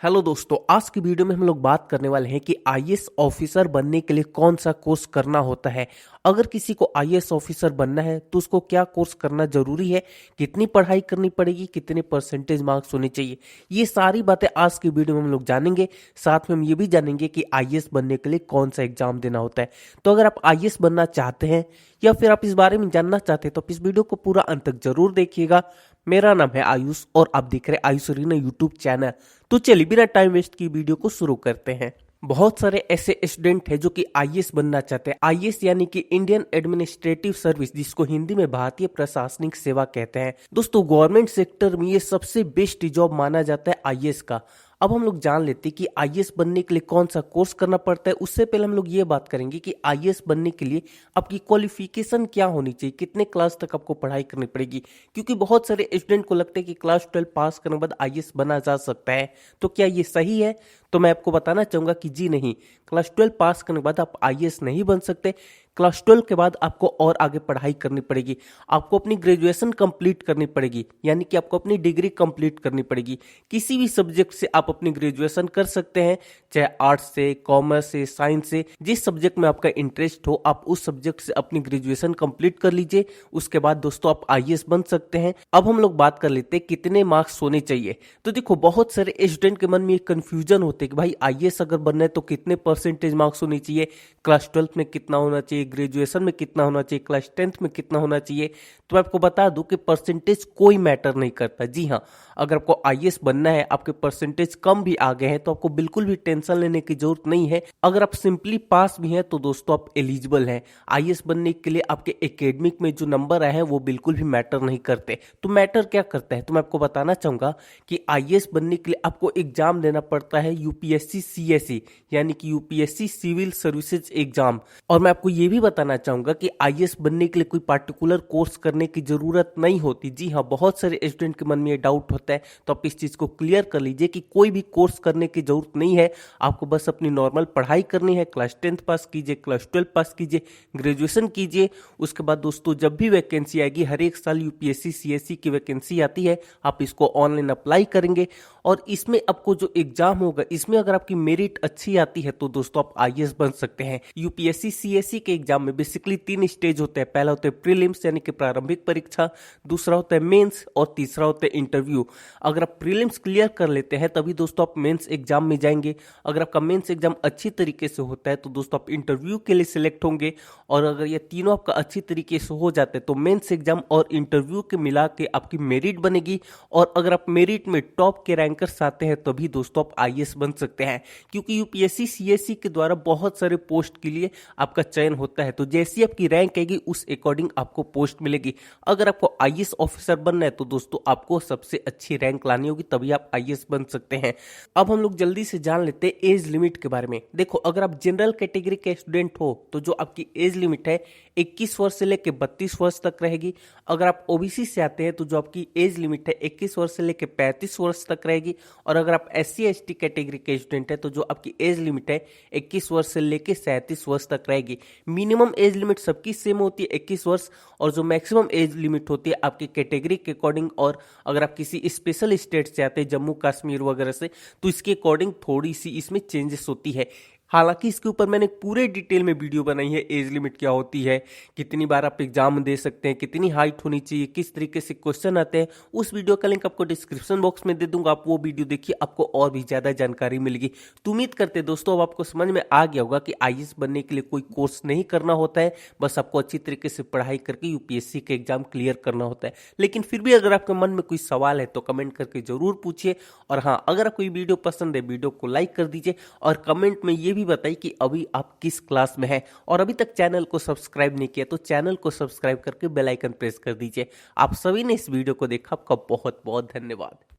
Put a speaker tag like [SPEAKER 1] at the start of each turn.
[SPEAKER 1] Hello दोस्तों, आज की वीडियो में हम लोग बात करने वाले हैं कि आईएएस ऑफिसर बनने के लिए कौन सा कोर्स करना होता है। अगर किसी को आईएएस ऑफिसर बनना है तो उसको क्या कोर्स करना जरूरी है, कितनी पढ़ाई करनी पड़ेगी, कितने परसेंटेज मार्क्स होने चाहिए, ये सारी बातें आज की वीडियो में हम लोग जानेंगे। साथ में हम ये भी जानेंगे कि आईएएस बनने के लिए कौन सा एग्जाम देना होता है। तो अगर आप आईएएस बनना चाहते हैं या फिर आप इस बारे में जानना चाहते हैं तो आप इस वीडियो को पूरा अंत तक जरूर देखिएगा। मेरा नाम है आयुष और आप देख रहे हैं आयुष अरीना यूट्यूब चैनल। तो चलिए बिना टाइम वेस्ट की वीडियो को शुरू करते हैं। बहुत सारे ऐसे स्टूडेंट हैं जो कि आईएएस बनना चाहते हैं। आईएएस यानी कि इंडियन एडमिनिस्ट्रेटिव सर्विस, जिसको हिंदी में भारतीय प्रशासनिक सेवा कहते हैं। दोस्तों, गवर्नमेंट सेक्टर में ये सबसे बेस्ट जॉब माना जाता है आईएएस का। अब हम लोग जान लेते हैं कि आईएएस बनने के लिए कौन सा कोर्स करना पड़ता है। उससे पहले हम लोग ये बात करेंगे कि आईएएस बनने के लिए आपकी क्वालिफिकेशन क्या होनी चाहिए, कितने क्लास तक आपको पढ़ाई करनी पड़ेगी। क्योंकि बहुत सारे स्टूडेंट को लगता है कि क्लास 12 पास करने के बाद आईएएस बना जा सकता है। तो क्या ये सही है? तो मैं आपको बताना चाहूंगा कि जी नहीं, क्लास 12 पास करने के बाद आप आईएएस नहीं बन सकते। क्लास 12 के बाद आपको और आगे पढ़ाई करनी पड़ेगी। आपको अपनी ग्रेजुएशन कंप्लीट करनी पड़ेगी, यानी कि आपको अपनी डिग्री कंप्लीट करनी पड़ेगी। किसी भी सब्जेक्ट से आप अपनी ग्रेजुएशन कर सकते हैं, चाहे आर्ट्स से, कॉमर्स से, साइंस से। जिस सब्जेक्ट में आपका इंटरेस्ट हो आप उस सब्जेक्ट से अपनी ग्रेजुएशन कंप्लीट कर लीजिए। उसके बाद दोस्तों आप आईएएस बन सकते हैं। अब हम लोग बात कर लेते हैं कितने मार्क्स होने चाहिए। तो देखो, बहुत सारे स्टूडेंट के मन में एक कंफ्यूजन होते है कि भाई आईएएस अगर बनना है तो कितने परसेंटेज मार्क्स होने चाहिए, क्लास 12 में कितना होना चाहिए, ग्रेजुएशन में कितना होना चाहिए, क्लास 10th में कितना होना चाहिए। तो मैं आपको बता दूं कि परसेंटेज कोई मैटर नहीं करता। जी हाँ, अगर आपको आईएएस बनना है, आपके परसेंटेज कम भी आ गए हैं तो आपको बिल्कुल भी टेंशन लेने की जरूरत नहीं है। अगर आप सिंपली पास भी हैं तो दोस्तों आप एलिजिबल हैं आईएएस बनने के लिए। आपके एकेडमिक में जो नंबर आए हैं वो बिल्कुल भी मैटर नहीं करते। तो मैटर क्या करता है, तो मैं आपको बताना चाहूंगा कि आईएएस बनने के लिए आपको एग्जाम देना पड़ता है यूपीएससी सीएसई, यानी कि यूपीएससी सिविल सर्विसेज एग्जाम। और मैं आपको ये भी बताना चाहूंगा कि आईएएस बनने के लिए कोई पार्टिकुलर कोर्स करने की जरूरत नहीं होती। जी हाँ, बहुत सारे स्टूडेंट के मन में ये डाउट होता है, तो आप इस चीज को क्लियर कर लीजिए कि कोई भी कोर्स करने की जरूरत नहीं है। आपको बस अपनी नॉर्मल पढ़ाई करनी है। क्लास 10th पास कीजिए, क्लास 12 पास कीजिए, ग्रेजुएशन कीजिए। उसके बाद दोस्तों जब भी वैकेंसी आएगी, हर एक साल यूपीएससी सीएससी की वैकेंसी आती है, आप इसको ऑनलाइन अप्लाई करेंगे और इसमें आपको जो एग्जाम होगा, इसमें अगर आपकी मेरिट अच्छी आती है तो दोस्तों आप आईएएस बन सकते हैं। यूपीएससी सीएससी के एग्जाम में बेसिकली 3 स्टेज होते हैं। पहला होता है प्रीलिम्स यानी कि प्रारंभिक परीक्षा, दूसरा होता है मेंस और तीसरा होता है इंटरव्यू। अगर आप प्रीलिम्स क्लियर कर लेते हैं तभी दोस्तों आप मेंस एग्जाम में जाएंगे। अगर आपका मेंस एग्जाम अच्छी तरीके से होता है तो दोस्तों आप इंटरव्यू के लिए सिलेक्ट होंगे। और अगर ये तीनों आपका अच्छी तरीके से हो जाते हैं तो मेंस एग्जाम और इंटरव्यू के मिला के आपकी मेरिट बनेगी। और अगर आप मेरिट में टॉप के रैंकर्स आते हैं तभी दोस्तों आप आईएएस बन सकते हैं। क्योंकि यूपीएससी सीएससी के द्वारा बहुत सारे पोस्ट के लिए आपका चयन होता है, तो जैसी आपकी रैंक आएगी उस अकॉर्डिंग आपको पोस्ट मिलेगी। अगर आपको आईएएस ऑफिसर बनना है तो दोस्तों आपको सबसे अच्छी रैंक लानी होगी, तभी आप आईएएस बन सकते हैं। अब हम लोग जल्दी से जान लेते हैं एज लिमिट के बारे में। देखो, अगर आप जनरल कैटेगरी के स्टूडेंट हो तो जो आपकी एज लिमिट है 21 वर्ष से लेकर 32 वर्ष तक रहेगी। अगर आप ओबीसी से आते हैं तो जो आपकी एज लिमिट है 21 वर्ष से लेकर 35 वर्ष तक रहेगी। और अगर आप एससी एसटी कैटेगरी के स्टूडेंट है तो जो आपकी एज लिमिट है 21 वर्ष से लेकर 37 वर्ष तक रहेगी। मिनिमम एज लिमिट सबकी सेम होती है 21 वर्ष, और जो मैक्सिमम एज लिमिट होती है आपकी कैटेगरी के अकॉर्डिंग। और अगर आप किसी स्पेशल स्टेट से आते हैं, जम्मू कश्मीर वगैरह से, तो इसके अकॉर्डिंग थोड़ी सी इसमें चेंजेस होती है। हालांकि इसके ऊपर मैंने पूरे डिटेल में वीडियो बनाई है, एज लिमिट क्या होती है, कितनी बार आप एग्जाम दे सकते हैं, कितनी हाइट होनी चाहिए, किस तरीके से क्वेश्चन आते हैं। उस वीडियो का लिंक आपको डिस्क्रिप्शन बॉक्स में दे दूंगा, आप वो वीडियो देखिए, आपको और भी ज्यादा जानकारी मिलेगी। तो उम्मीद करते हैं दोस्तों अब आपको समझ में आ गया होगा कि आईएएस बनने के लिए कोई कोर्स नहीं करना होता है, बस आपको अच्छी तरीके से पढ़ाई करके यूपीएससी के एग्जाम क्लियर करना होता है। लेकिन फिर भी अगर आपके मन में कोई सवाल है तो कमेंट करके जरूर पूछिए। और हाँ, अगर कोई वीडियो पसंद है वीडियो को लाइक कर दीजिए और कमेंट में ये भी बताइए कि अभी आप किस क्लास में हैं। और अभी तक चैनल को सब्सक्राइब नहीं किया तो चैनल को सब्सक्राइब करके बेल आइकन प्रेस कर दीजिए। आप सभी ने इस वीडियो को देखा, आपका बहुत बहुत धन्यवाद।